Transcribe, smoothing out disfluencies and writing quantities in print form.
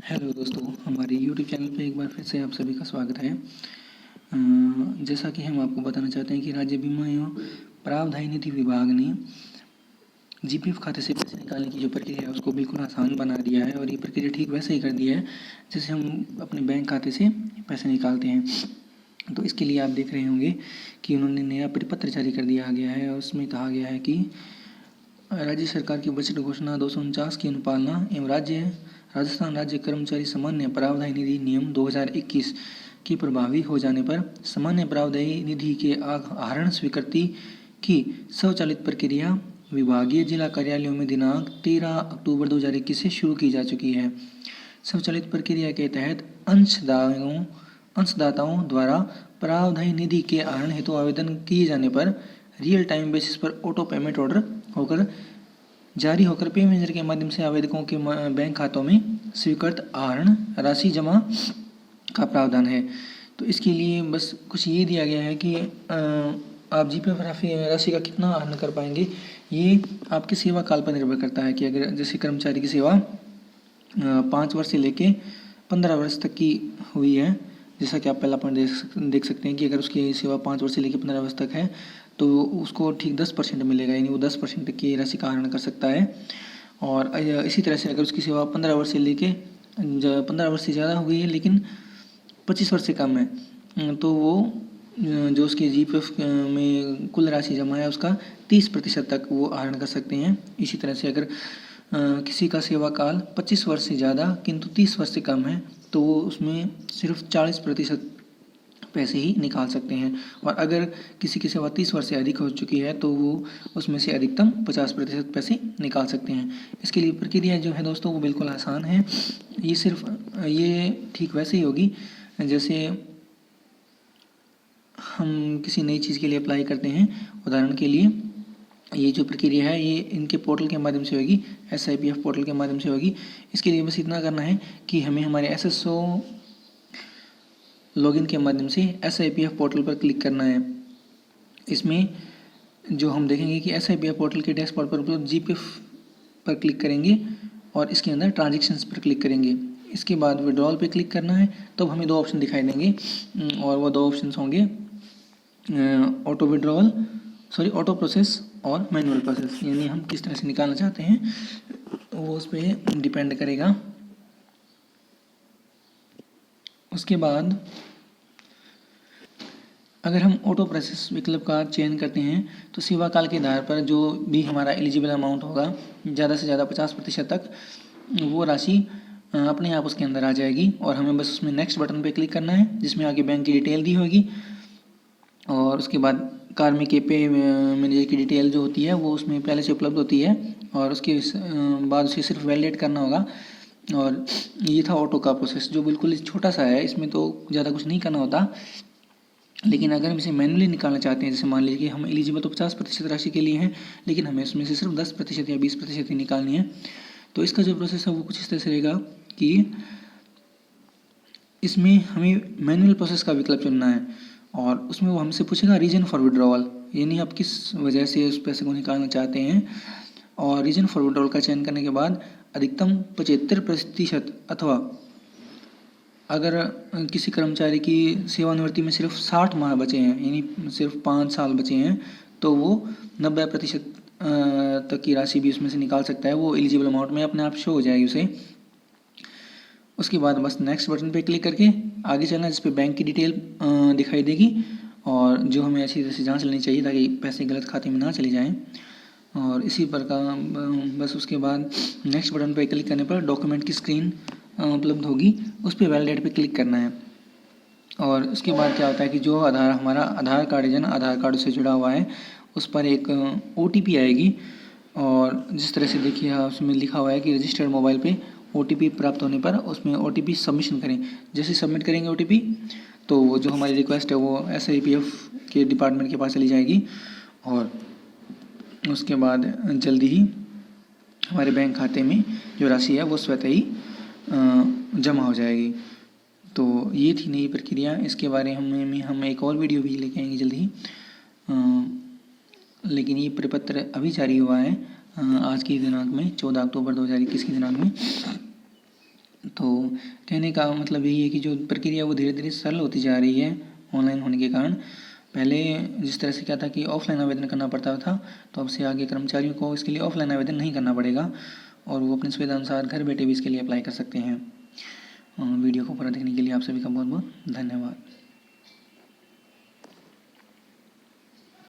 Hello दोस्तों, हमारे YouTube channel पे एक बार फिर से आप सभी का स्वागत है। जैसा कि हम आपको बताना चाहते हैं कि राज्य बीमा एवं प्रावधायी निधि विभाग ने जीपीएफ खाते से पैसे निकालने की जो प्रक्रिया है उसको बिल्कुल आसान बना दिया है और ये प्रक्रिया ठीक वैसे ही कर दिया है जैसे हम अपने बैंक खाते से पैसे निकालते हैं। तो इसके लिए आप देख रहे होंगे कि उन्होंने नया परिपत्र जारी कर दिया गया है और उसमें कहा गया है कि राज्य सरकार की बजट घोषणा 249 की अनुपालना एवं राजस्थान राज्य कर्मचारी सामान्य प्रावधायी निधि नियम 2021 के प्रभावी हो जाने पर सामान्य प्रावधायी निधि के आहरण स्वीकृति की स्वचालित प्रक्रिया विभागीय जिला कार्यालयों में दिनांक 13 अक्टूबर 2021 से शुरू की जा चुकी है। स्वचालित प्रक्रिया के तहत अंशदाताओं द्वारा प्रावधायी निधि के आहरण हेतु आवेदन किए जाने पर रियल टाइम बेसिस पर ऑटो पेमेंट ऑर्डर जारी होकर पे मैनेजर के माध्यम से आवेदकों के बैंक खातों में स्वीकृत आहरण राशि जमा का प्रावधान है। तो इसके लिए बस कुछ ये दिया गया है कि आप जीपीएफ राशि का कितना आहरण कर पाएंगे, ये आपके सेवा काल पर निर्भर करता है कि अगर जैसे कर्मचारी की सेवा 5 वर्ष से लेके 15 वर्ष तक की हुई है, जैसा कि आप पहला पॉइंट देख सकते हैं कि अगर उसकी सेवा 5 वर्ष से लेकर 15 वर्ष तक है तो उसको ठीक 10% मिलेगा, यानी वो 10% की राशि का आहरण कर सकता है। और इसी तरह से अगर उसकी सेवा 15 वर्ष से लेके 15 वर्ष से ज़्यादा हो गई है लेकिन 25 वर्ष से कम है तो वो जो उसके जीपीएफ में कुल राशि जमा है उसका 30% तक वो आहरण कर सकते हैं। इसी तरह से अगर किसी का सेवा काल 25 वर्ष से ज़्यादा किंतु 30 वर्ष से कम है तो वो उसमें सिर्फ 40% पैसे ही निकाल सकते हैं। और अगर किसी की सेवा 30 वर्ष से अधिक हो चुकी है तो वो उसमें से अधिकतम 50% पैसे निकाल सकते हैं। इसके लिए प्रक्रिया जो है दोस्तों वो बिल्कुल आसान है। ये ठीक वैसे ही होगी जैसे हम किसी नई चीज़ के लिए अप्लाई करते हैं। उदाहरण के लिए ये जो प्रक्रिया है ये इनके पोर्टल के माध्यम से होगी, SIPF पोर्टल के माध्यम से होगी। इसके लिए बस इतना करना है कि हमें हमारे SSO लॉगिन के माध्यम से SIPF पोर्टल पर क्लिक करना है। इसमें जो हम देखेंगे कि SIPF पोर्टल के डैशबोर्ड पर उपलब्ध जीपीएफ पर क्लिक करेंगे और इसके अंदर ट्रांजेक्शन्स पर क्लिक करेंगे। इसके बाद विड्रॉल पे क्लिक करना है, तब हमें 2 ऑप्शन दिखाई देंगे और वो 2 ऑप्शन होंगे ऑटो प्रोसेस और मैनुअल प्रोसेस, यानी हम किस तरह से निकालना चाहते हैं वो उस पर डिपेंड करेगा। उसके बाद अगर हम ऑटो प्रोसेस विकल्प का चयन करते हैं तो सेवा काल के आधार पर जो भी हमारा एलिजिबल अमाउंट होगा ज़्यादा से ज़्यादा 50% तक वो राशि अपने आप उसके अंदर आ जाएगी और हमें बस उसमें नेक्स्ट बटन पे क्लिक करना है जिसमें आगे बैंक की डिटेल दी होगी और उसके बाद कार्मिक के पे मैनेजर की डिटेल जो होती है वो उसमें पहले से उपलब्ध होती है और उसके बाद उसे सिर्फ वैलिडेट करना होगा। और ये था ऑटो का प्रोसेस जो बिल्कुल छोटा सा है, इसमें तो ज़्यादा कुछ नहीं करना होता। लेकिन अगर हम इसे मैनुअली निकालना चाहते हैं, जैसे मान लीजिए कि हम एलिजिबल तो 50% राशि के लिए हैं लेकिन हमें उसमें से सिर्फ 10% या 20% ही निकालनी है, तो इसका जो प्रोसेस है वो कुछ इस तरह से रहेगा कि इसमें हमें मैनुअल प्रोसेस का विकल्प चुनना है और उसमें वो हमसे पूछेगा रीजन फॉर विड्रॉवल, यानी आप किस वजह से उस पैसे को निकालना चाहते हैं। और रीजन फॉर विड्रॉवल का चयन करने के बाद अधिकतम 75% अथवा अगर किसी कर्मचारी की सेवानिवृत्ति में सिर्फ 60 माह बचे हैं, यानी सिर्फ 5 साल बचे हैं, तो वो 90% तक की राशि भी उसमें से निकाल सकता है। वो एलिजिबल अमाउंट में अपने आप शो हो जाएगी उसे। उसके बाद बस नेक्स्ट बटन पे क्लिक करके आगे चलना, जिस पे बैंक की डिटेल दिखाई देगी और जो हमें अच्छी तरह से जांच लेनी चाहिए ताकि पैसे गलत खाते में ना चले जाएं। और इसी प्रकार बस उसके बाद नेक्स्ट बटन पे क्लिक करने पर डॉक्यूमेंट की स्क्रीन उपलब्ध होगी, उस पर वैलिडेट पे क्लिक करना है। और उसके बाद क्या होता है कि जो हमारा आधार कार्ड है ना, आधार कार्ड से जुड़ा हुआ है, उस पर एक OTP आएगी और जिस तरह से देखिए उसमें लिखा हुआ है कि रजिस्टर्ड मोबाइल पे OTP प्राप्त होने पर उसमें OTP सबमिशन करें। जैसे सबमिट करेंगे OTP तो वो जो हमारी रिक्वेस्ट है वो SIPF के डिपार्टमेंट के पास चली जाएगी और उसके बाद जल्दी ही हमारे बैंक खाते में जो राशि है वो स्वतः ही जमा हो जाएगी। तो ये थी नई प्रक्रिया। इसके बारे में हम एक और वीडियो भी लेके आएंगे जल्दी ही। लेकिन ये प्रपत्र अभी जारी हुआ है आज की दिनांक में 14 अक्टूबर 2021 की दिनांक में। तो कहने का मतलब यही है कि जो प्रक्रिया वो धीरे धीरे सरल होती जा रही है ऑनलाइन होने के कारण। पहले जिस तरह से क्या था कि ऑफलाइन आवेदन करना पड़ता था, तो अब से आगे कर्मचारियों को इसके लिए ऑफलाइन आवेदन नहीं करना पड़ेगा और वो अपनी सुविधा अनुसार घर बैठे भी इसके लिए अप्लाई कर सकते हैं। वीडियो को पूरा देखने के लिए आप सभी का बहुत बहुत धन्यवाद।